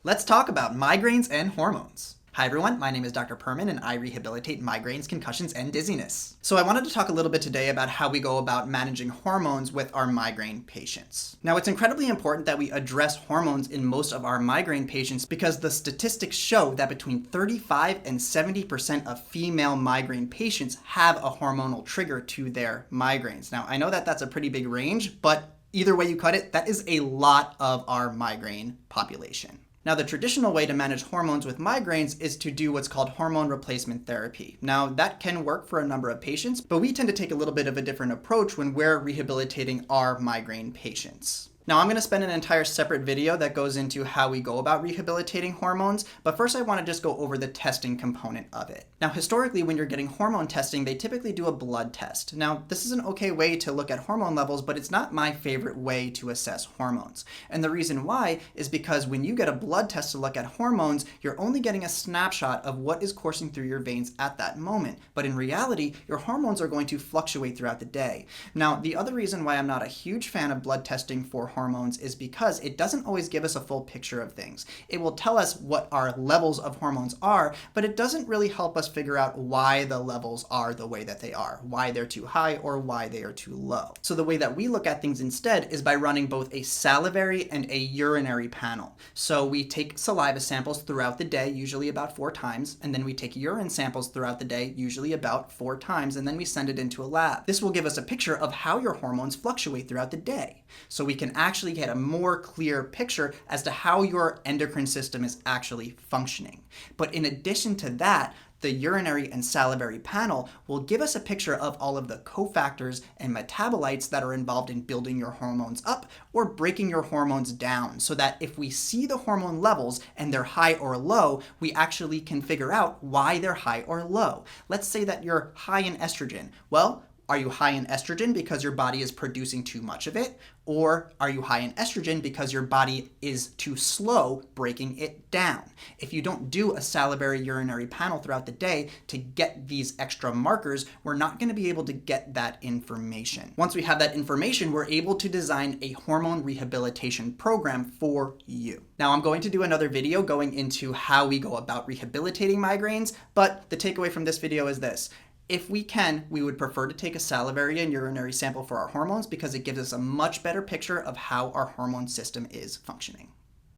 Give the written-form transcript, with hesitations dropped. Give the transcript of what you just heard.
Let's talk about migraines and hormones. Hi everyone, my name is Dr. Perman and I rehabilitate migraines, concussions, and dizziness. So I wanted to talk a little bit today about how we go about managing hormones with our migraine patients. Now it's incredibly important that we address hormones in most of our migraine patients because the statistics show that between 35 and 70% of female migraine patients have a hormonal trigger to their migraines. Now I know that that's a pretty big range, but either way you cut it, that is a lot of our migraine population. Now, the traditional way to manage hormones with migraines is to do what's called hormone replacement therapy. Now, that can work for a number of patients, but we tend to take a little bit of a different approach when we're rehabilitating our migraine patients. Now, I'm going to spend an entire separate video that goes into how we go about rehabilitating hormones, but first I want to just go over the testing component of it. Now, historically, when you're getting hormone testing, they typically do a blood test. Now, this is an okay way to look at hormone levels, but it's not my favorite way to assess hormones. And the reason why is because when you get a blood test to look at hormones, you're only getting a snapshot of what is coursing through your veins at that moment. But in reality, your hormones are going to fluctuate throughout the day. Now, the other reason why I'm not a huge fan of blood testing for hormones is because it doesn't always give us a full picture of things. It will tell us what our levels of hormones are, but it doesn't really help us figure out why the levels are the way that they are, why they're too high or why they are too low. So the way that we look at things instead is by running both a salivary and a urinary panel. So we take saliva samples throughout the day, usually about 4 times, and then we take urine samples throughout the day, usually about 4 times, and then we send it into a lab. This will give us a picture of how your hormones fluctuate throughout the day. So we can actually get a more clear picture as to how your endocrine system is actually functioning. But in addition to that, the urinary and salivary panel will give us a picture of all of the cofactors and metabolites that are involved in building your hormones up or breaking your hormones down, so that if we see the hormone levels and they're high or low, we actually can figure out why they're high or low. Let's say that you're high in estrogen. Well, are you high in estrogen because your body is producing too much of it? Or are you high in estrogen because your body is too slow breaking it down? If you don't do a salivary urinary panel throughout the day to get these extra markers, we're not going to be able to get that information. Once we have that information, we're able to design a hormone rehabilitation program for you. Now, I'm going to do another video going into how we go about rehabilitating migraines, but the takeaway from this video is this. If we can, we would prefer to take a salivary and urinary sample for our hormones because it gives us a much better picture of how our hormone system is functioning.